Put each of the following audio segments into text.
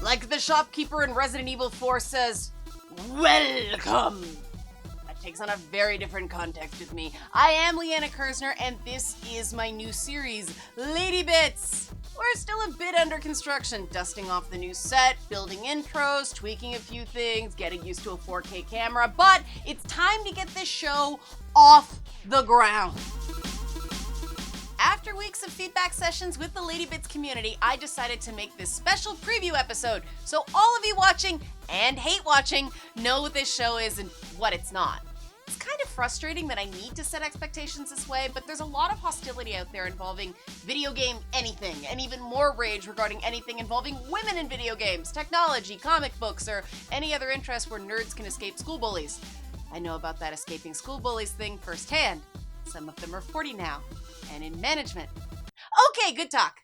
Like the shopkeeper in Resident Evil 4 says, "Welcome." That takes on a very different context with me. I am Liana and this is my new series, Lady Bits. We're still a bit under construction, dusting off the new set, building intros, tweaking a few things, getting used to a 4K camera, but it's time to get this show off the ground. After weeks of feedback sessions with the Lady Bits community, I decided to make this special preview episode so all of you watching and hate watching know what this show is and what it's not. It's kind of frustrating that I need to set expectations this way, but there's a lot of hostility out there involving video game anything, and even more rage regarding anything involving women in video games, technology, comic books, or any other interest where nerds can escape school bullies. I know about that escaping school bullies thing firsthand. Some of them are 40 now, and in management. Okay, good talk.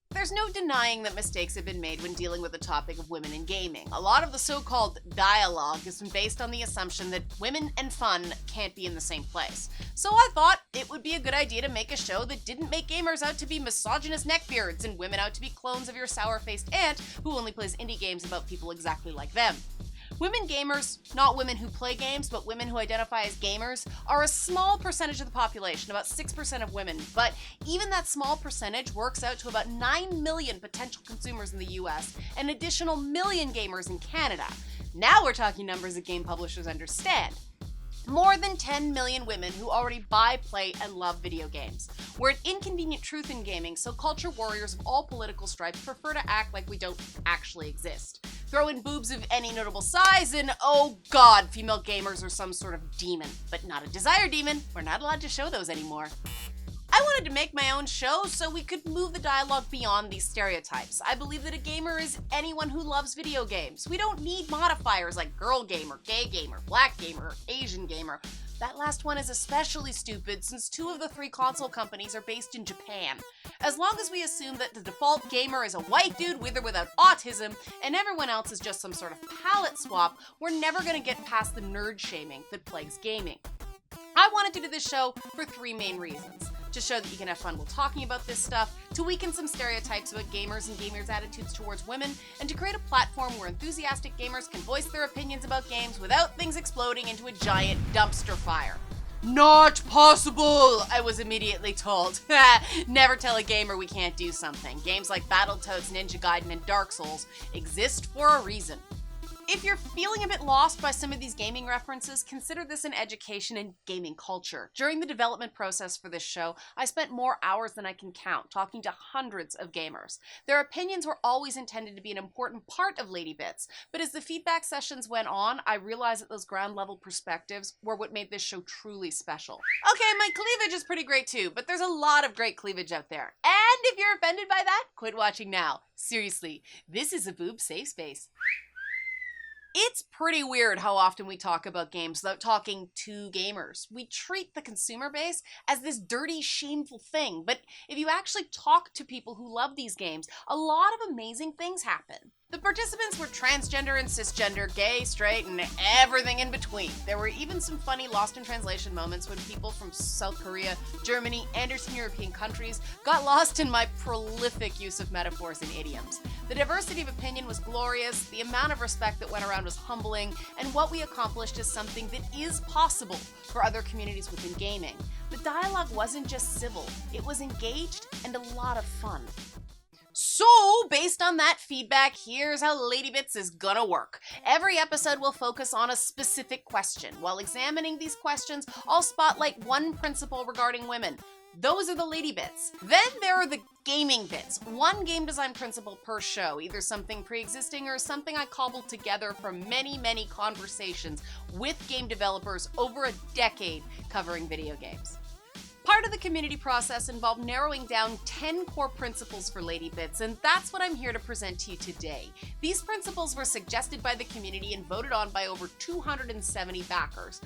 There's no denying that mistakes have been made when dealing with the topic of women in gaming. A lot of the so-called dialogue has been based on the assumption that women and fun can't be in the same place. So I thought it would be a good idea to make a show that didn't make gamers out to be misogynist neckbeards and women out to be clones of your sour-faced aunt who only plays indie games about people exactly like them. Women gamers, not women who play games, but women who identify as gamers, are a small percentage of the population, about 6% of women, but even that small percentage works out to about 9 million potential consumers in the US, and an additional million gamers in Canada. Now we're talking numbers that game publishers understand. More than 10 million women who already buy, play, and love video games. We're an inconvenient truth in gaming, so culture warriors of all political stripes prefer to act like we don't actually exist. Throw in boobs of any notable size, and oh god, female gamers are some sort of demon. But not a desire demon. We're not allowed to show those anymore. I wanted to make my own show so we could move the dialogue beyond these stereotypes. I believe that a gamer is anyone who loves video games. We don't need modifiers like girl gamer, gay gamer, black gamer, Asian gamer. That last one is especially stupid since 2 of the 3 console companies are based in Japan. As long as we assume that the default gamer is a white dude with or without autism, and everyone else is just some sort of palette swap, we're never going to get past the nerd shaming that plagues gaming. I wanted to do this show for 3 main reasons. To show that you can have fun while talking about this stuff, to weaken some stereotypes about gamers and gamers' attitudes towards women, and to create a platform where enthusiastic gamers can voice their opinions about games without things exploding into a giant dumpster fire. Not possible, I was immediately told. Never tell a gamer we can't do something. Games like Battletoads, Ninja Gaiden, and Dark Souls exist for a reason. If you're feeling a bit lost by some of these gaming references, consider this an education in gaming culture. During the development process for this show, I spent more hours than I can count talking to hundreds of gamers. Their opinions were always intended to be an important part of Lady Bits, but as the feedback sessions went on, I realized that those ground level perspectives were what made this show truly special. Okay, my cleavage is pretty great too, but there's a lot of great cleavage out there. And if you're offended by that, quit watching now. Seriously, this is a boob safe space. It's pretty weird how often we talk about games without talking to gamers. We treat the consumer base as this dirty, shameful thing, but if you actually talk to people who love these games, a lot of amazing things happen. The participants were transgender and cisgender, gay, straight, and everything in between. There were even some funny lost in translation moments when people from South Korea, Germany, and Eastern European countries got lost in my prolific use of metaphors and idioms. The diversity of opinion was glorious, the amount of respect that went around was humbling, and what we accomplished is something that is possible for other communities within gaming. The dialogue wasn't just civil, it was engaged and a lot of fun. So, based on that feedback, here's how Lady Bits is gonna work. Every episode will focus on a specific question. While examining these questions, I'll spotlight one principle regarding women. Those are the Lady Bits. Then there are the gaming bits. One game design principle per show, either something pre-existing or something I cobbled together from many, many conversations with game developers over a decade covering video games. Part of the community process involved narrowing down 10 core principles for Lady Bits, and that's what I'm here to present to you today. These principles were suggested by the community and voted on by over 270 backers.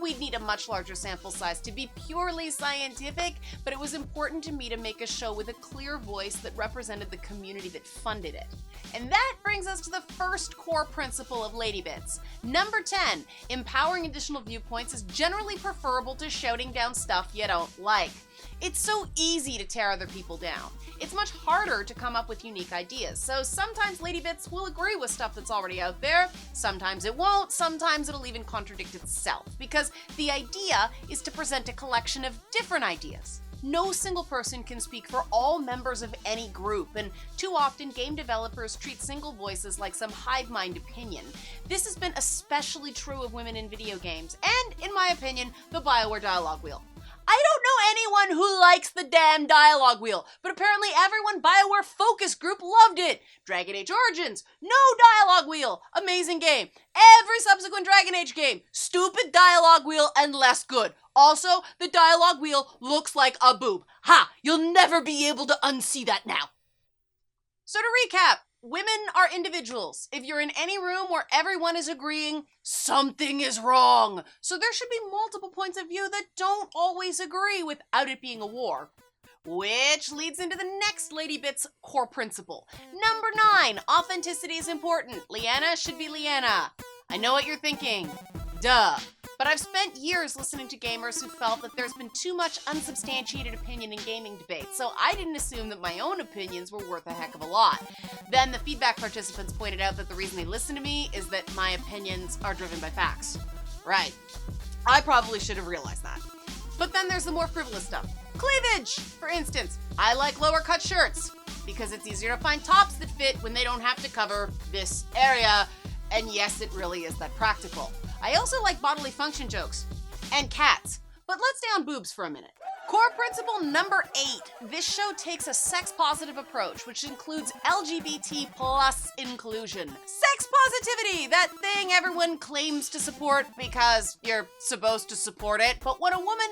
We'd need a much larger sample size to be purely scientific, but it was important to me to make a show with a clear voice that represented the community that funded it. And that brings us to the first core principle of Lady Bits. Number 10, empowering additional viewpoints is generally preferable to shouting down stuff you don't like. It's so easy to tear other people down. It's much harder to come up with unique ideas. So sometimes Lady Bits will agree with stuff that's already out there, sometimes it won't, sometimes it'll even contradict itself, because the idea is to present a collection of different ideas. No single person can speak for all members of any group, and too often game developers treat single voices like some hive mind opinion. This has been especially true of women in video games, and, in my opinion, the BioWare dialogue wheel. I don't know anyone who likes the damn dialogue wheel, but apparently everyone BioWare focus group loved it. Dragon Age Origins, no dialogue wheel, amazing game. Every subsequent Dragon Age game, stupid dialogue wheel and less good. Also, the dialogue wheel looks like a boob. Ha! You'll never be able to unsee that now. So to recap, women are individuals. If you're in any room where everyone is agreeing, something is wrong. So there should be multiple points of view that don't always agree without it being a war. Which leads into the next Lady Bits core principle. Number 9, authenticity is important. Liana should be Liana. I know what you're thinking. Duh. But I've spent years listening to gamers who felt that there's been too much unsubstantiated opinion in gaming debates, so I didn't assume that my own opinions were worth a heck of a lot. Then the feedback participants pointed out that the reason they listen to me is that my opinions are driven by facts. Right. I probably should have realized that. But then there's the more frivolous stuff. Cleavage! For instance, I like lower cut shirts because it's easier to find tops that fit when they don't have to cover this area, and yes, it really is that practical. I also like bodily function jokes. And cats. But let's stay on boobs for a minute. Core principle number 8. This show takes a sex-positive approach, which includes LGBT plus inclusion. Sex positivity! That thing everyone claims to support because you're supposed to support it, but when a woman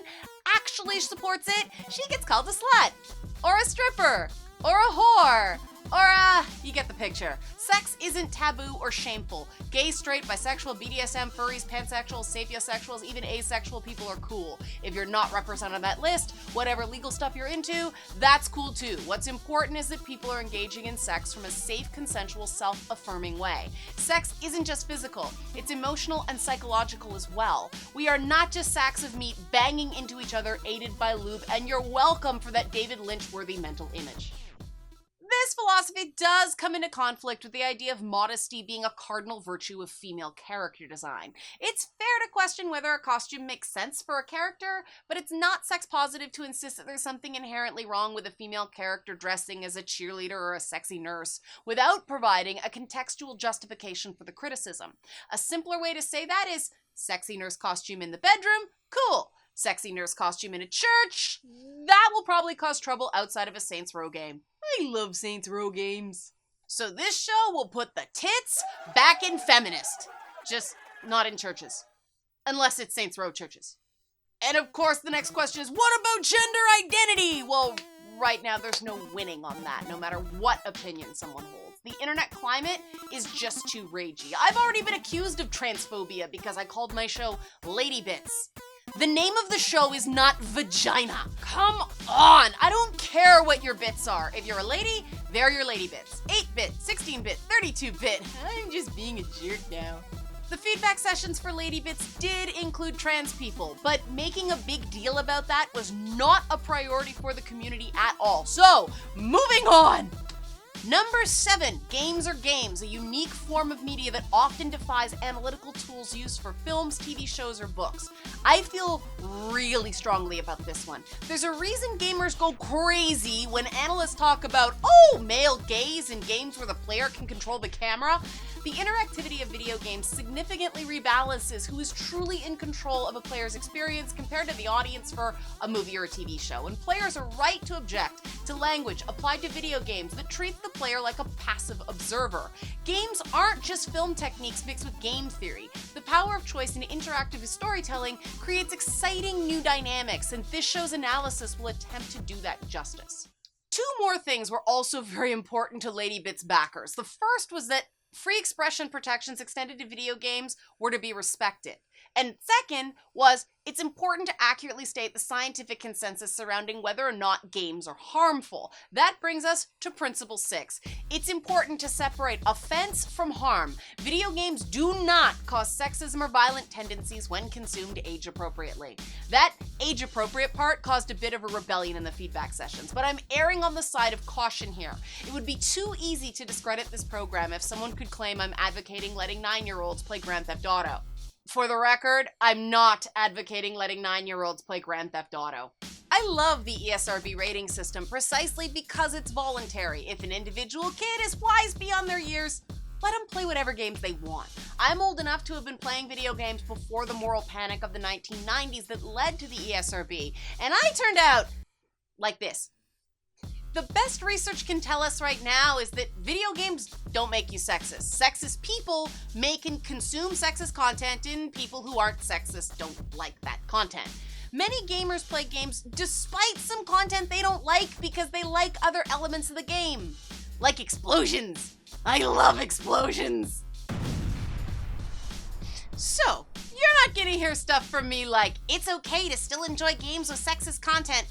actually supports it, she gets called a slut. Or a stripper. Or a whore. Or, you get the picture. Sex isn't taboo or shameful. Gay, straight, bisexual, BDSM, furries, pansexuals, sapiosexuals, even asexual people are cool. If you're not represented on that list, whatever legal stuff you're into, that's cool too. What's important is that people are engaging in sex from a safe, consensual, self-affirming way. Sex isn't just physical, it's emotional and psychological as well. We are not just sacks of meat banging into each other aided by lube, and you're welcome for that David Lynch-worthy mental image. This philosophy does come into conflict with the idea of modesty being a cardinal virtue of female character design. It's fair to question whether a costume makes sense for a character, but it's not sex positive to insist that there's something inherently wrong with a female character dressing as a cheerleader or a sexy nurse, without providing a contextual justification for the criticism. A simpler way to say that is, sexy nurse costume in the bedroom? Cool. Sexy nurse costume in a church? That will probably cause trouble outside of a Saints Row game. I love Saints Row games. So this show will put the tits back in feminist. Just not in churches. Unless it's Saints Row churches. And of course the next question is, what about gender identity? Well, right now there's no winning on that, no matter what opinion someone holds. The internet climate is just too ragey. I've already been accused of transphobia because I called my show Lady Bits. The name of the show is not vagina. Come on, I don't care what your bits are. If you're a lady, they're your lady bits. 8-bit, 16-bit, 32-bit. I'm just being a jerk now. The feedback sessions for Lady Bits did include trans people, but making a big deal about that was not a priority for the community at all. So, moving on. Number 7, games are games, a unique form of media that often defies analytical tools used for films, TV shows, or books. I feel really strongly about this one. There's a reason gamers go crazy when analysts talk about, male gaze in games where the player can control the camera. The interactivity of video games significantly rebalances who is truly in control of a player's experience compared to the audience for a movie or a TV show, and players are right to object to language applied to video games that treats the player like a passive observer. Games aren't just film techniques mixed with game theory. The power of choice in interactive storytelling creates exciting new dynamics, and this show's analysis will attempt to do that justice. 2 more things were also very important to Lady Bits backers. The first was that free expression protections extended to video games were to be respected. And second was, it's important to accurately state the scientific consensus surrounding whether or not games are harmful. That brings us to principle 6. It's important to separate offense from harm. Video games do not cause sexism or violent tendencies when consumed age appropriately. That age appropriate part caused a bit of a rebellion in the feedback sessions, but I'm erring on the side of caution here. It would be too easy to discredit this program if someone could claim I'm advocating letting 9-year-olds play Grand Theft Auto. For the record, I'm not advocating letting 9-year-olds play Grand Theft Auto. I love the ESRB rating system precisely because it's voluntary. If an individual kid is wise beyond their years, let them play whatever games they want. I'm old enough to have been playing video games before the moral panic of the 1990s that led to the ESRB, and I turned out like this. The best research can tell us right now is that video games don't make you sexist. Sexist people make and consume sexist content, and people who aren't sexist don't like that content. Many gamers play games despite some content they don't like because they like other elements of the game. Like explosions. I love explosions. So, you're not gonna hear stuff from me like, it's okay to still enjoy games with sexist content,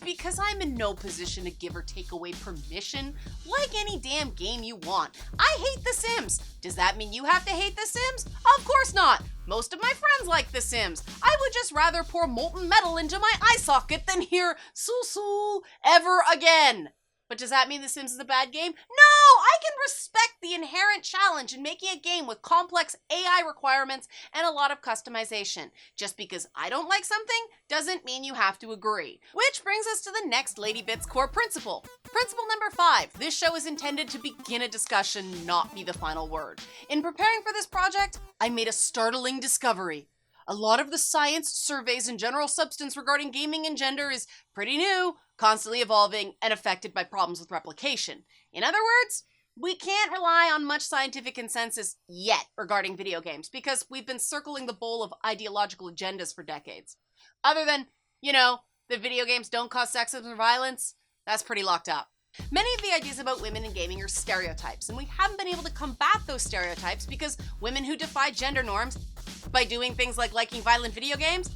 because I'm in no position to give or take away permission. Like any damn game you want. I hate The Sims. Does that mean you have to hate The Sims? Of course not. Most of my friends like The Sims. I would just rather pour molten metal into my eye socket than hear "Soo-soo" ever again. But does that mean The Sims is a bad game? No! I can respect the inherent challenge in making a game with complex AI requirements and a lot of customization. Just because I don't like something doesn't mean you have to agree. Which brings us to the next Lady Bits core principle. Principle number 5. This show is intended to begin a discussion, not be the final word. In preparing for this project, I made a startling discovery. A lot of the science, surveys, and general substance regarding gaming and gender is pretty new, constantly evolving, and affected by problems with replication. In other words, we can't rely on much scientific consensus yet regarding video games because we've been circling the bowl of ideological agendas for decades. Other than, that video games don't cause sexism or violence, that's pretty locked up. Many of the ideas about women in gaming are stereotypes, and we haven't been able to combat those stereotypes because women who defy gender norms by doing things like liking violent video games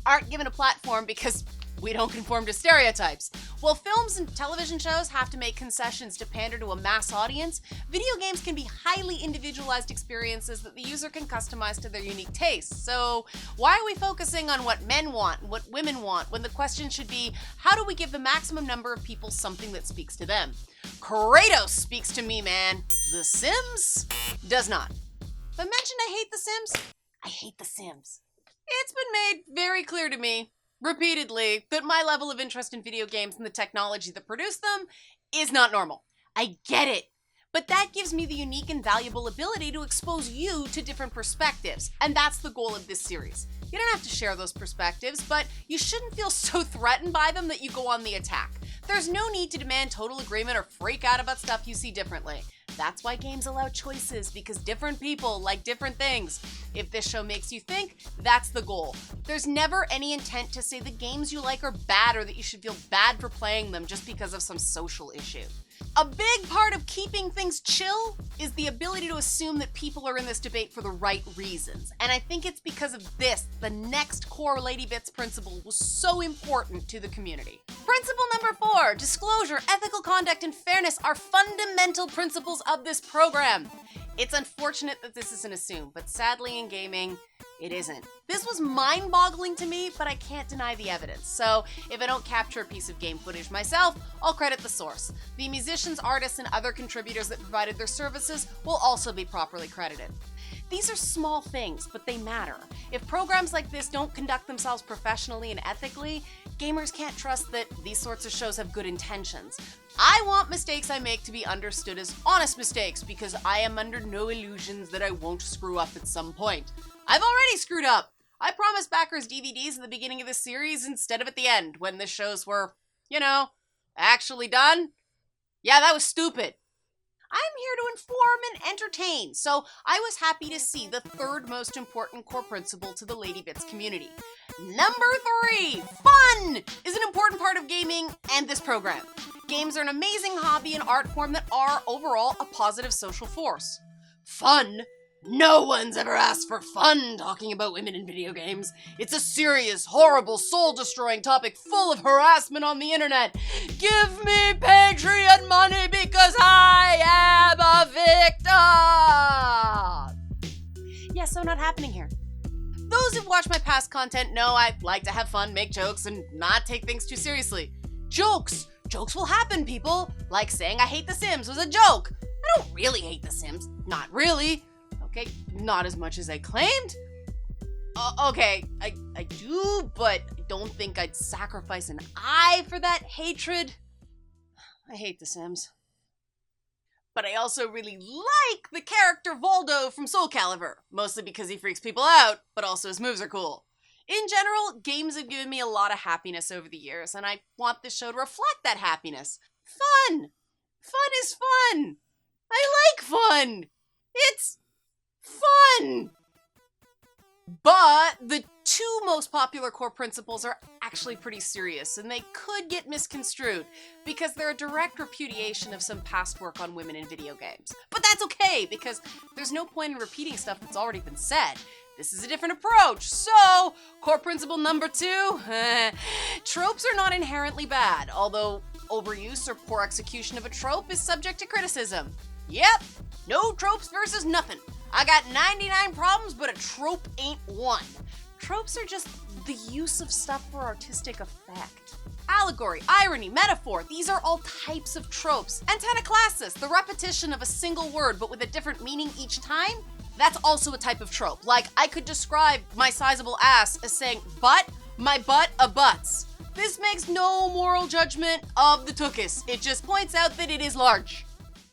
aren't given a platform because we don't conform to stereotypes. While films and television shows have to make concessions to pander to a mass audience, video games can be highly individualized experiences that the user can customize to their unique tastes. So why are we focusing on what men want and what women want when the question should be, how do we give the maximum number of people something that speaks to them? Kratos speaks to me, man. The Sims does not. If I mentioned I hate The Sims, I hate The Sims. It's been made very clear to me repeatedly that my level of interest in video games and the technology that produce them is not normal. I get it. But that gives me the unique and valuable ability to expose you to different perspectives. And that's the goal of this series. You don't have to share those perspectives, but you shouldn't feel so threatened by them that you go on the attack. There's no need to demand total agreement or freak out about stuff you see differently. That's why games allow choices, because different people like different things. If this show makes you think, that's the goal. There's never any intent to say the games you like are bad or that you should feel bad for playing them just because of some social issue. A big part of keeping things chill is the ability to assume that people are in this debate for the right reasons. And I think it's because of this, the next core Lady Bits principle was so important to the community. Principle number 4, disclosure, ethical conduct, and fairness are fundamental principles of this program. It's unfortunate that this isn't assumed, but sadly in gaming, it isn't. This was mind-boggling to me, but I can't deny the evidence. So if I don't capture a piece of game footage myself, I'll credit the source. The musicians, artists, and other contributors that provided their services will also be properly credited. These are small things, but they matter. If programs like this don't conduct themselves professionally and ethically, gamers can't trust that these sorts of shows have good intentions. I want mistakes I make to be understood as honest mistakes because I am under no illusions that I won't screw up at some point. I've already screwed up. I promised backers DVDs at the beginning of this series instead of at the end when the shows were, actually done. Yeah, that was stupid. I'm here to inform and entertain, so I was happy to see the third most important core principle to the Lady Bits community. Number 3, fun is an important part of gaming and this program. Games are an amazing hobby and art form that are, overall, a positive social force. Fun No one's ever asked for fun talking about women in video games. It's a serious, horrible, soul-destroying topic full of harassment on the internet. Give me Patreon money because I am a victim! Yeah, so not happening here. Those who've watched my past content know I like to have fun, make jokes, and not take things too seriously. Jokes! Jokes will happen, people! Like saying I hate The Sims was a joke. I don't really hate The Sims. Not really. Okay, not as much as I claimed. Okay, I do, but I don't think I'd sacrifice an eye for that hatred. I hate The Sims. But I also really like the character Voldo from Soul Calibur, mostly because he freaks people out, but also his moves are cool. In general, games have given me a lot of happiness over the years, and I want this show to reflect that happiness. Fun! Fun is fun! I like fun! It's fun! But the two most popular core principles are actually pretty serious, and they could get misconstrued, because they're a direct repudiation of some past work on women in video games. But that's okay, because there's no point in repeating stuff that's already been said. This is a different approach. So, core principle number 2, tropes are not inherently bad, although overuse or poor execution of a trope is subject to criticism. Yep, no tropes versus nothing. I got 99 problems, but a trope ain't one. Tropes are just the use of stuff for artistic effect. Allegory, irony, metaphor, these are all types of tropes. Antenoclasis, the repetition of a single word but with a different meaning each time, that's also a type of trope. Like, I could describe my sizable ass as saying, but my butt abuts. This makes no moral judgment of the tuchus. It just points out that it is large.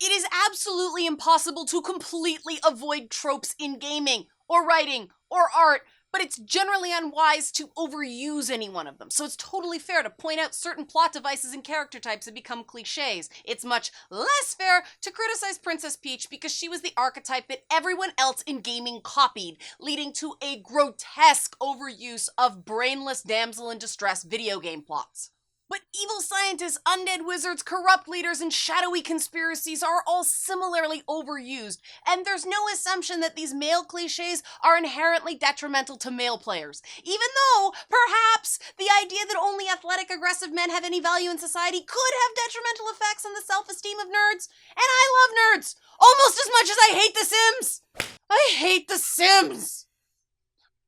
It is absolutely impossible to completely avoid tropes in gaming, or writing, or art, but it's generally unwise to overuse any one of them. So it's totally fair to point out certain plot devices and character types that become cliches. It's much less fair to criticize Princess Peach because she was the archetype that everyone else in gaming copied, leading to a grotesque overuse of brainless damsel in distress video game plots. But evil scientists, undead wizards, corrupt leaders, and shadowy conspiracies are all similarly overused, and there's no assumption that these male cliches are inherently detrimental to male players, even though, perhaps, the idea that only athletic, aggressive men have any value in society could have detrimental effects on the self-esteem of nerds. And I love nerds, almost as much as I hate The Sims! I hate The Sims!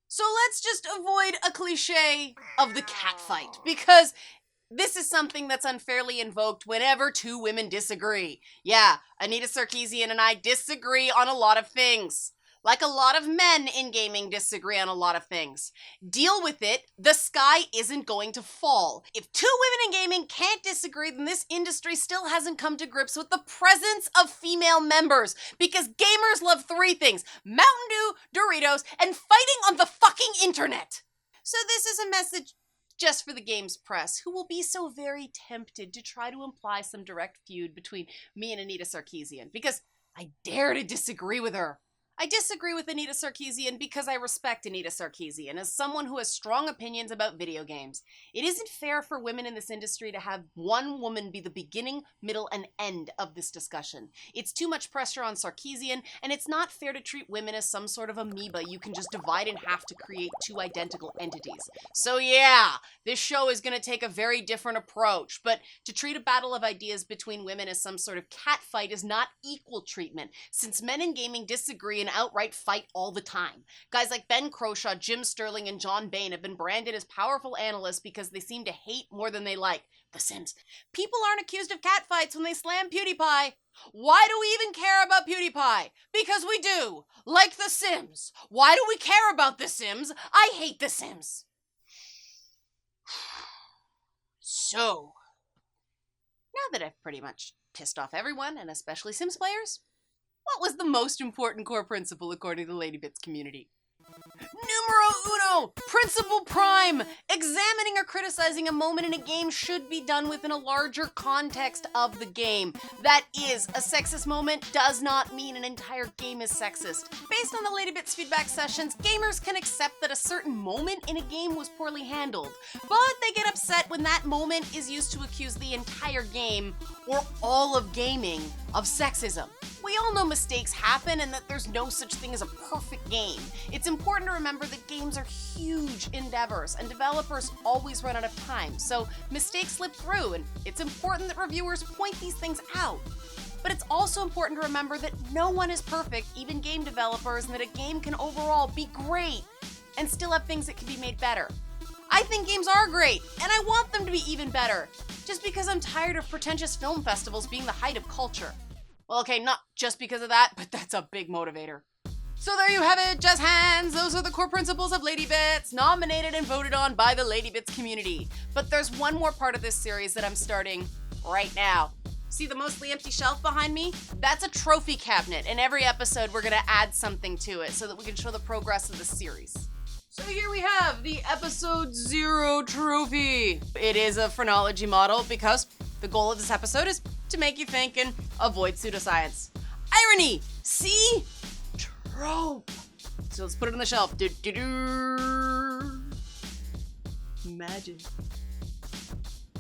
So let's just avoid a cliche of the catfight, because this is something that's unfairly invoked whenever two women disagree. Yeah, Anita Sarkeesian and I disagree on a lot of things. Like a lot of men in gaming disagree on a lot of things. Deal with it, the sky isn't going to fall. If two women in gaming can't disagree, then this industry still hasn't come to grips with the presence of female members. Because gamers love 3 things: Mountain Dew, Doritos, and fighting on the fucking internet. So this is a message just for the games press, who will be so very tempted to try to imply some direct feud between me and Anita Sarkeesian, because I dare to disagree with her. I disagree with Anita Sarkeesian because I respect Anita Sarkeesian as someone who has strong opinions about video games. It isn't fair for women in this industry to have one woman be the beginning, middle, and end of this discussion. It's too much pressure on Sarkeesian, and it's not fair to treat women as some sort of amoeba you can just divide in half to create 2 identical entities. So yeah, this show is going to take a very different approach, but to treat a battle of ideas between women as some sort of catfight is not equal treatment, since men in gaming disagree and outright fight all the time. Guys like Ben Croshaw, Jim Sterling, and John Bain have been branded as powerful analysts because they seem to hate more than they like. The Sims. People aren't accused of catfights when they slam PewDiePie. Why do we even care about PewDiePie? Because we do. Like The Sims. Why do we care about The Sims? I hate The Sims. So, now that I've pretty much pissed off everyone, and especially Sims players, what was the most important core principle according to the LadyBits community? Numero uno! Principle prime! Examining or criticizing a moment in a game should be done within a larger context of the game. That is, a sexist moment does not mean an entire game is sexist. Based on the LadyBits feedback sessions, gamers can accept that a certain moment in a game was poorly handled, but they get upset when that moment is used to accuse the entire game, or all of gaming, of sexism. We all know mistakes happen and that there's no such thing as a perfect game. It's important to remember that games are huge endeavors and developers always run out of time, so mistakes slip through, and it's important that reviewers point these things out. But it's also important to remember that no one is perfect, even game developers, and that a game can overall be great and still have things that can be made better. I think games are great, and I want them to be even better, just because I'm tired of pretentious film festivals being the height of culture. Well, okay, not just because of that, but that's a big motivator. So there you have it, jazz hands. Those are the core principles of Lady Bits, nominated and voted on by the Lady Bits community. But there's one more part of this series that I'm starting right now. See the mostly empty shelf behind me? That's a trophy cabinet. In every episode, we're gonna add something to it so that we can show the progress of the series. So here we have the episode 0 trophy. It is a phrenology model because the goal of this episode is to make you think and avoid pseudoscience. Irony! See? Trope. So let's put it on the shelf. Magic.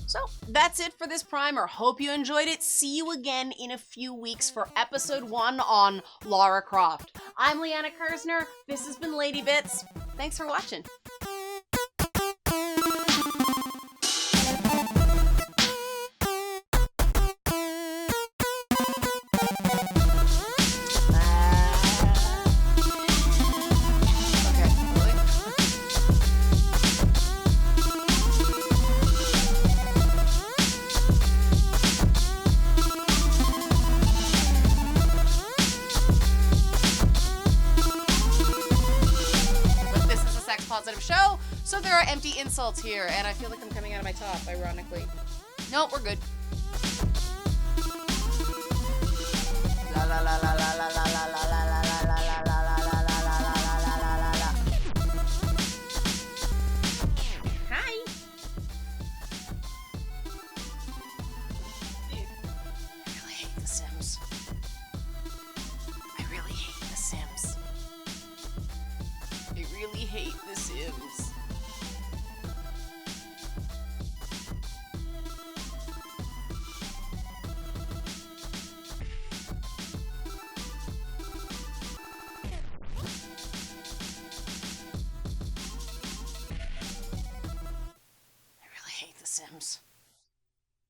So that's it for this primer. Hope you enjoyed it. See you again in a few weeks for episode 1 on Lara Croft. I'm Liana Kersner. This has been Lady Bits. Thanks for watching. Positive show, so there are empty insults here, and I feel like I'm coming out of my top, ironically. No, we're good. La la la la la la la la la la la la la la la la la la. Hi. I really hate The Sims. I really hate The Sims. I really hate The Sims.